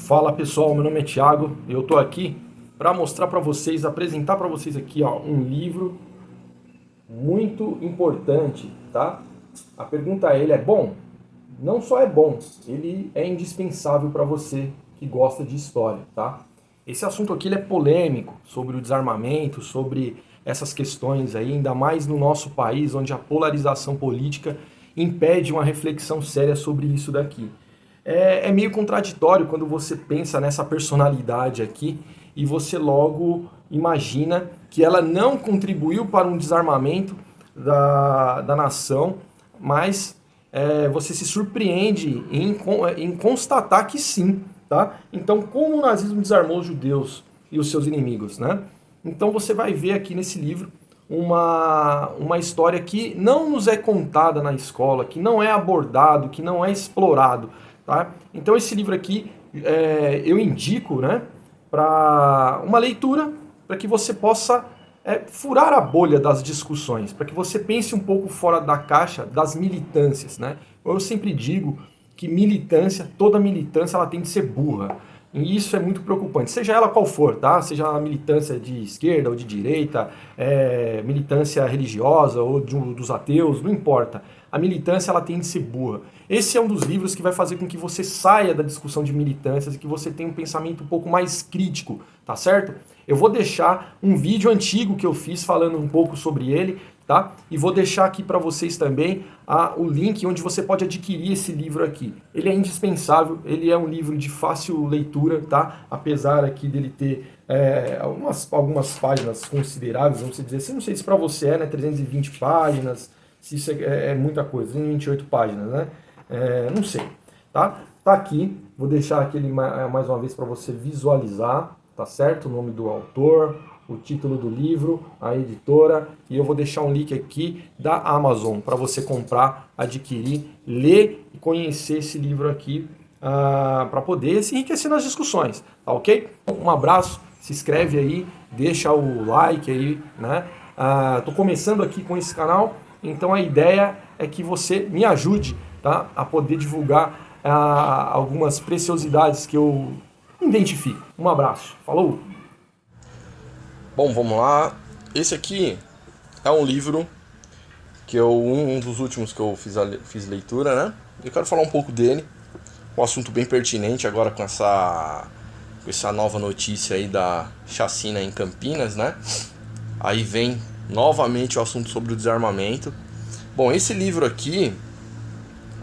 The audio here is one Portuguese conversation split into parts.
Fala pessoal, meu nome é Thiago e eu tô aqui para mostrar para vocês, apresentar para vocês aqui um livro muito importante, tá? A pergunta a ele é bom? Não só é bom, ele é indispensável para você que gosta de história, tá? Esse assunto aqui ele é polêmico, sobre o desarmamento, sobre essas questões aí, ainda mais no nosso país, onde a polarização política impede uma reflexão séria sobre isso daqui. É meio contraditório quando você pensa nessa personalidade aqui e você logo imagina que ela não contribuiu para um desarmamento da nação, mas você se surpreende em constatar que sim, tá? Então, como o nazismo desarmou os judeus e os seus inimigos, né? Então você vai ver aqui nesse livro uma história que não nos é contada na escola, que não é abordado, que não é explorado, tá? Então esse livro aqui eu indico, né, para uma leitura, para que você possa furar a bolha das discussões, para que você pense um pouco fora da caixa das militâncias, né? Eu sempre digo que militância, toda militância, ela tem que ser burra. E isso é muito preocupante, seja ela qual for, tá? Seja a militância de esquerda ou de direita, militância religiosa ou dos ateus, não importa. A militância ela tem de ser burra. Esse é um dos livros que vai fazer com que você saia da discussão de militâncias e que você tenha um pensamento um pouco mais crítico, tá certo? Eu vou deixar um vídeo antigo que eu fiz falando um pouco sobre ele, tá? E vou deixar aqui para vocês também o link onde você pode adquirir esse livro aqui. Ele é indispensável, ele é um livro de fácil leitura, tá? Apesar aqui dele ter algumas páginas consideráveis, vamos dizer assim, não sei se para você né? 320 páginas, se isso é muita coisa, 28 páginas, né? Não sei, tá? Tá aqui, vou deixar aqui mais uma vez para você visualizar, tá certo? O nome do autor, o título do livro, a editora, e eu vou deixar um link aqui da Amazon para você comprar, adquirir, ler e conhecer esse livro aqui para poder se enriquecer nas discussões, tá ok? Um abraço, se inscreve aí, deixa o like aí, né? Tô começando aqui com esse canal, então a ideia é que você me ajude, tá? A poder divulgar algumas preciosidades que eu identifico. Um abraço, falou! Bom, vamos lá. Esse aqui é um livro que um dos últimos que eu fiz leitura, né? Eu quero falar um pouco dele, um assunto bem pertinente agora com essa nova notícia aí da chacina em Campinas, né? Aí vem novamente o assunto sobre o desarmamento. Bom, esse livro aqui,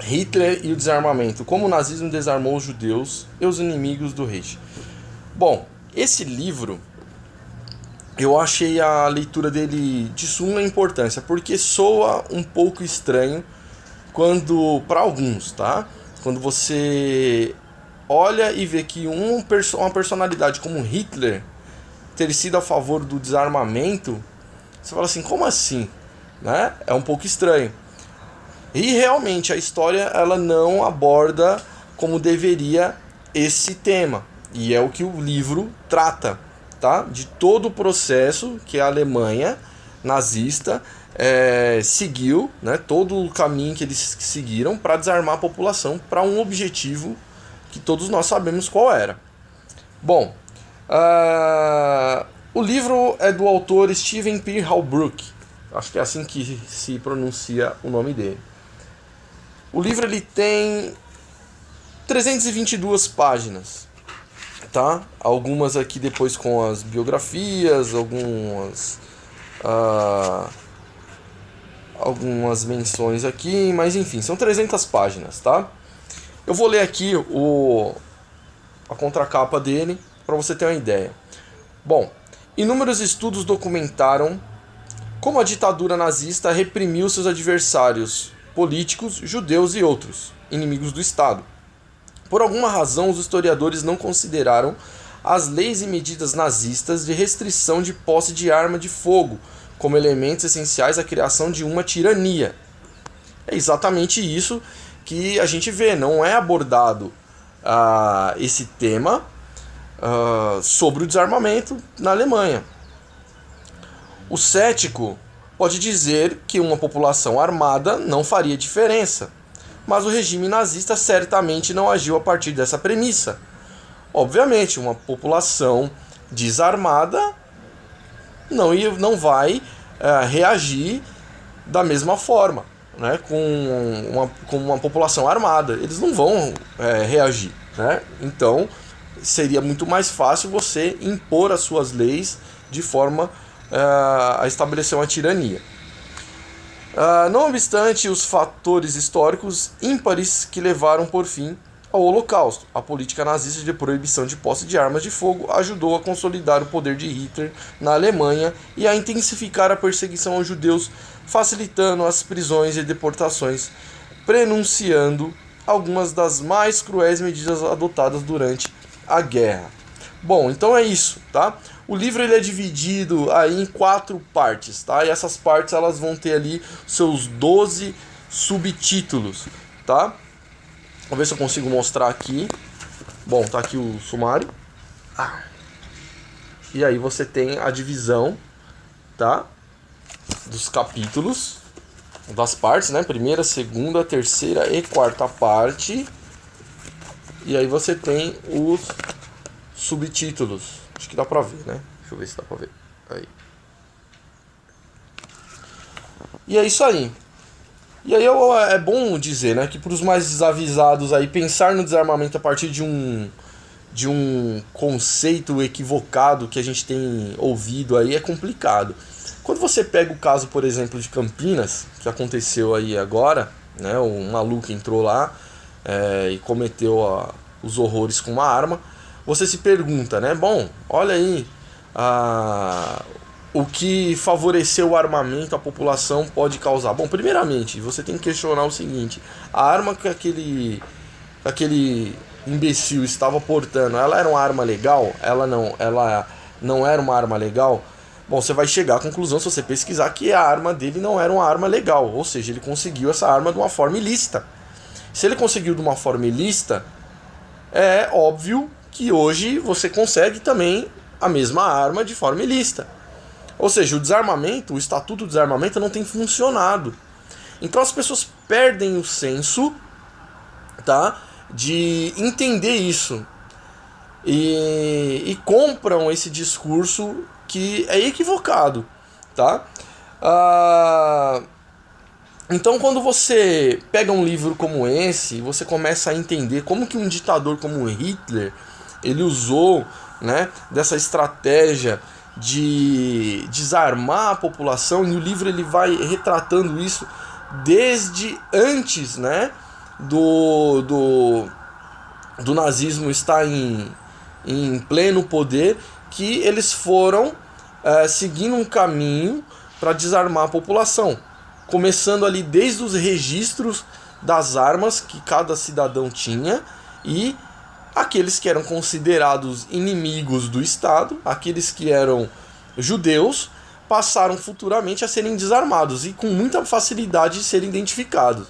Hitler e o Desarmamento, como o nazismo desarmou os judeus e os inimigos do Reich. Bom, esse livro eu achei a leitura dele de suma importância, porque soa um pouco estranho para alguns, tá? Quando você olha e vê que uma personalidade como Hitler ter sido a favor do desarmamento, você fala assim, como assim? Né? É um pouco estranho. E realmente a história ela não aborda como deveria esse tema, e é o que o livro trata. Tá? De todo o processo que a Alemanha nazista seguiu, né? Todo o caminho que eles seguiram para desarmar a população para um objetivo que todos nós sabemos qual era. Bom, o livro é do autor Steven P. Halbrook, acho que é assim que se pronuncia o nome dele. O livro ele tem 322 páginas. Tá? Algumas aqui depois com as biografias, algumas menções aqui, mas enfim, são 300 páginas, tá? Eu vou ler aqui a contracapa dele para você ter uma ideia. Bom, inúmeros estudos documentaram como a ditadura nazista reprimiu seus adversários políticos, judeus e outros inimigos do Estado. Por alguma razão, os historiadores não consideraram as leis e medidas nazistas de restrição de posse de arma de fogo como elementos essenciais à criação de uma tirania. É exatamente isso que a gente vê, não é abordado esse tema sobre o desarmamento na Alemanha. O cético pode dizer que uma população armada não faria diferença, mas o regime nazista certamente não agiu a partir dessa premissa. Obviamente, uma população desarmada não vai reagir da mesma forma, né, com uma população armada. Eles não vão reagir, né? Então seria muito mais fácil você impor as suas leis de forma a estabelecer uma tirania. Não obstante os fatores históricos ímpares que levaram por fim ao Holocausto, a política nazista de proibição de posse de armas de fogo ajudou a consolidar o poder de Hitler na Alemanha e a intensificar a perseguição aos judeus, facilitando as prisões e deportações, prenunciando algumas das mais cruéis medidas adotadas durante a guerra. Bom, então é isso, tá? O livro ele é dividido aí em 4 partes, tá? E essas partes elas vão ter ali seus 12 subtítulos, tá? Vamos ver se eu consigo mostrar aqui. Bom, tá aqui o sumário. E aí você tem a divisão, tá? Dos capítulos, das partes, né? Primeira, segunda, terceira e quarta parte. E aí você tem os subtítulos. Acho que dá pra ver, né? Deixa eu ver se dá pra ver. Aí. E é isso aí. E aí é bom dizer, né, que para os mais desavisados aí, pensar no desarmamento a partir de um conceito equivocado que a gente tem ouvido aí é complicado. Quando você pega o caso, por exemplo, de Campinas, que aconteceu aí agora, né, um maluco entrou lá e cometeu os horrores com uma arma, você se pergunta, né, bom, olha aí, o que favorecer o armamento à população pode causar? Bom, primeiramente, você tem que questionar o seguinte: a arma que aquele imbecil estava portando, ela era uma arma legal? Ela não era uma arma legal? Bom, você vai chegar à conclusão, se você pesquisar, que a arma dele não era uma arma legal, ou seja, ele conseguiu essa arma de uma forma ilícita. Se ele conseguiu de uma forma ilícita, é óbvio que hoje você consegue também a mesma arma de forma ilícita. Ou seja, o desarmamento, o Estatuto do Desarmamento não tem funcionado. Então as pessoas perdem o senso, tá, de entender isso. E compram esse discurso que é equivocado, tá? Então quando você pega um livro como esse, você começa a entender como que um ditador como Hitler, ele usou, né, dessa estratégia de desarmar a população, e o livro ele vai retratando isso desde antes, né, do nazismo estar em pleno poder, que eles foram seguindo um caminho para desarmar a população, começando ali desde os registros das armas que cada cidadão tinha, e aqueles que eram considerados inimigos do Estado, aqueles que eram judeus, passaram futuramente a serem desarmados e com muita facilidade de serem identificados.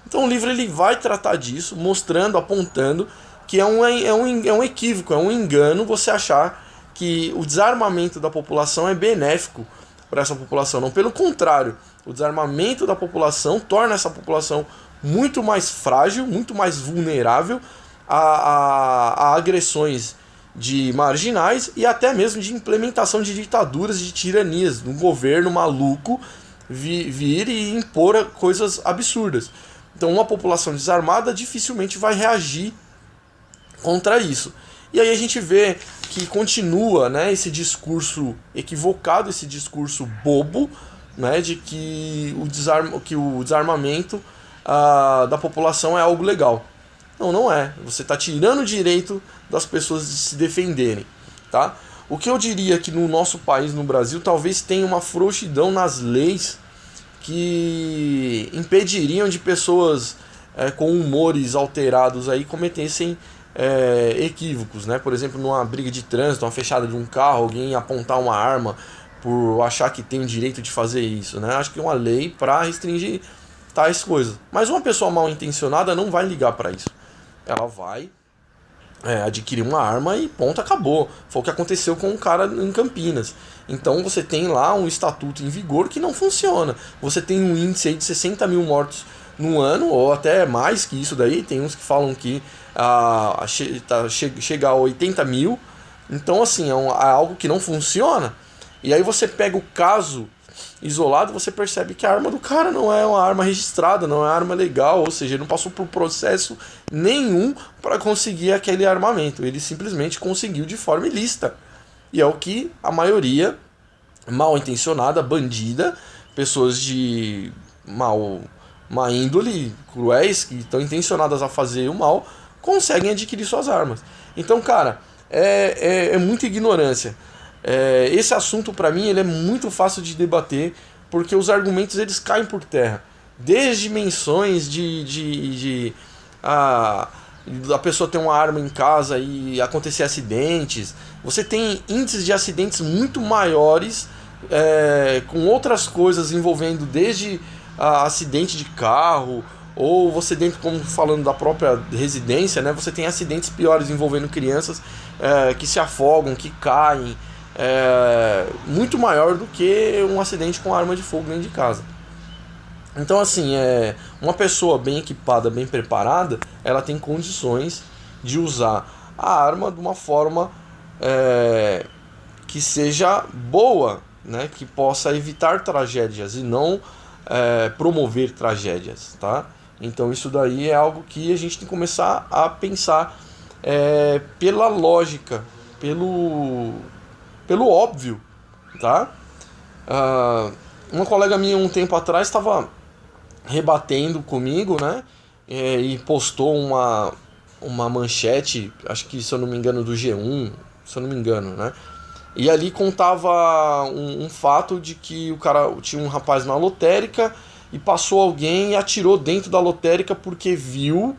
Então o livro ele vai tratar disso, mostrando, apontando que é um equívoco, é um engano você achar que o desarmamento da população é benéfico para essa população. Não, pelo contrário, o desarmamento da população torna essa população muito mais frágil, muito mais vulnerável a agressões de marginais e até mesmo de implementação de ditaduras e de tiranias, um governo maluco vir e impor coisas absurdas. Então uma população desarmada dificilmente vai reagir contra isso. E aí a gente vê que continua, né, esse discurso equivocado, esse discurso bobo, né, de que o desarmamento da população é algo legal. Não é. Você está tirando o direito das pessoas de se defenderem, tá? O que eu diria que no nosso país, no Brasil, talvez tenha uma frouxidão nas leis que impediriam de pessoas com humores alterados aí cometessem equívocos, né? Por exemplo, numa briga de trânsito, uma fechada de um carro, alguém apontar uma arma por achar que tem o direito de fazer isso, né? Acho que é uma lei para restringir tais coisas. Mas uma pessoa mal intencionada não vai ligar para isso. Ela vai adquirir uma arma e ponto, acabou. Foi o que aconteceu com um cara em Campinas. Então você tem lá um estatuto em vigor que não funciona. Você tem um índice aí de 60 mil mortos no ano, ou até mais que isso daí. Tem uns que falam que chega a 80 mil. Então, assim, é algo que não funciona. E aí você pega o caso isolado, você percebe que a arma do cara não é uma arma registrada, não é uma arma legal, ou seja, ele não passou por processo nenhum para conseguir aquele armamento. Ele simplesmente conseguiu de forma ilícita. E é o que a maioria mal intencionada, bandida, pessoas de má índole, cruéis, que estão intencionadas a fazer o mal, conseguem adquirir suas armas. Então, cara, é muita ignorância. Esse assunto, para mim, ele é muito fácil de debater, porque os argumentos eles caem por terra. Desde menções a pessoa ter uma arma em casa e acontecer acidentes. Você tem índices de acidentes muito maiores, com outras coisas envolvendo desde acidente de carro, ou você dentro, como falando da própria residência, né, você tem acidentes piores envolvendo crianças que se afogam, que caem, muito maior do que um acidente com arma de fogo dentro de casa. Então, assim, uma pessoa bem equipada, bem preparada, ela tem condições de usar a arma de uma forma que seja boa, né? Que possa evitar tragédias e não promover tragédias, tá? Então isso daí é algo que a gente tem que começar a pensar pela lógica, pelo óbvio, tá? Uma colega minha um tempo atrás estava rebatendo comigo, né? E postou uma manchete, acho que, se eu não me engano, do G1, se eu não me engano, né? E ali contava um fato de que o cara tinha um rapaz na lotérica e passou alguém e atirou dentro da lotérica porque viu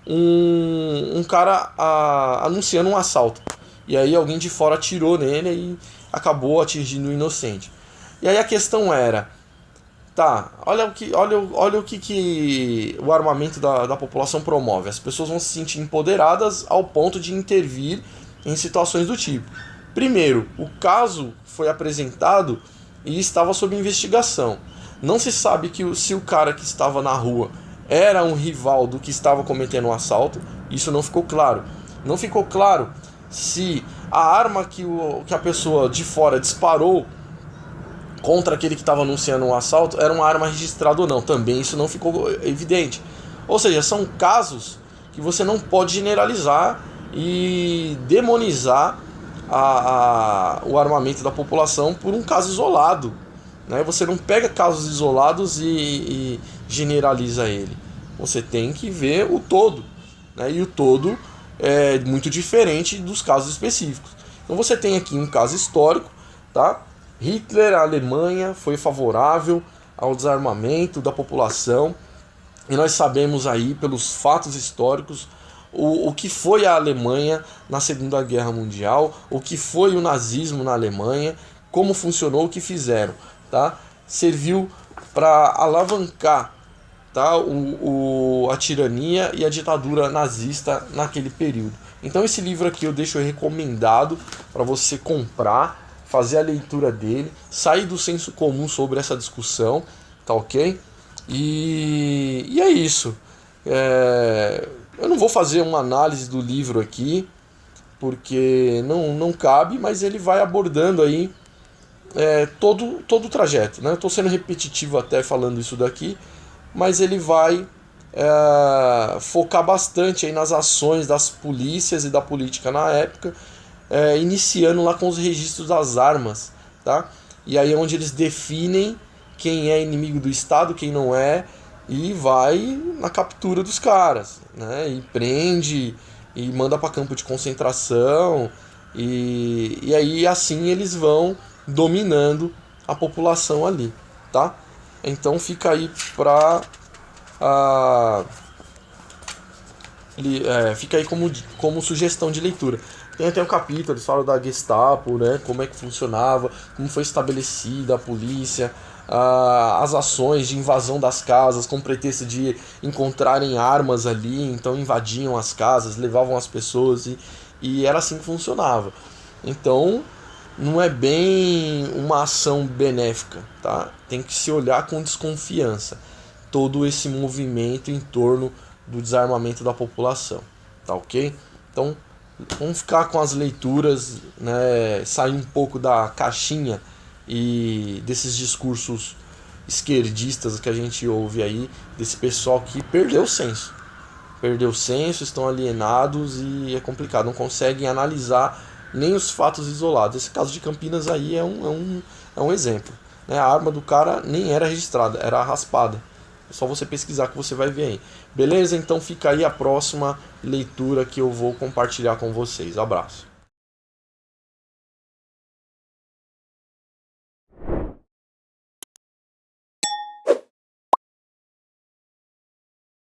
um cara anunciando um assalto. E aí alguém de fora atirou nele e acabou atingindo o inocente. E aí a questão era, tá, olha o que o armamento da população promove. As pessoas vão se sentir empoderadas ao ponto de intervir em situações do tipo. Primeiro, o caso foi apresentado e estava sob investigação. Não se sabe se o cara que estava na rua era um rival do que estava cometendo um assalto. Isso não ficou claro. Não ficou claro se a arma que a pessoa de fora disparou contra aquele que estava anunciando um assalto era uma arma registrada ou não. Também isso não ficou evidente. Ou seja, são casos que você não pode generalizar e demonizar o armamento da população por um caso isolado, né? Você não pega casos isolados e generaliza ele. Você tem que ver o todo, né? E o todo é muito diferente dos casos específicos. Então você tem aqui um caso histórico, tá? Hitler, a Alemanha, foi favorável ao desarmamento da população, e nós sabemos aí pelos fatos históricos o que foi a Alemanha na Segunda Guerra Mundial, o que foi o nazismo na Alemanha, como funcionou, o que fizeram, tá? Serviu para alavancar, tá? A tirania e a ditadura nazista naquele período. Então esse livro aqui eu deixo recomendado para você comprar, fazer a leitura dele, sair do senso comum sobre essa discussão, tá ok? E é isso. Eu não vou fazer uma análise do livro aqui, porque não cabe, mas ele vai abordando aí todo o trajeto, né? Eu estou sendo repetitivo até falando isso daqui, mas ele vai focar bastante aí nas ações das polícias e da política na época, iniciando lá com os registros das armas, tá? E aí é onde eles definem quem é inimigo do Estado, quem não é, e vai na captura dos caras, né? E prende e manda para campo de concentração, e aí assim eles vão dominando a população ali, tá? Então fica aí fica aí como sugestão de leitura. Tem até um capítulo, eles falam da Gestapo, né? Como é que funcionava, como foi estabelecida a polícia, as ações de invasão das casas com pretexto de encontrarem armas ali, então invadiam as casas, levavam as pessoas e era assim que funcionava. Então não é bem uma ação benéfica, tá? Tem que se olhar com desconfiança todo esse movimento em torno do desarmamento da população. tá ok? Então, vamos ficar com as leituras, né, sair um pouco da caixinha e desses discursos esquerdistas que a gente ouve aí, desse pessoal que perdeu o senso. Perdeu o senso, estão alienados e é complicado, não conseguem analisar nem os fatos isolados. Esse caso de Campinas aí é um exemplo. Né? A arma do cara nem era registrada, era raspada. É só você pesquisar que você vai ver aí. Beleza? Então fica aí a próxima leitura que eu vou compartilhar com vocês. Abraço.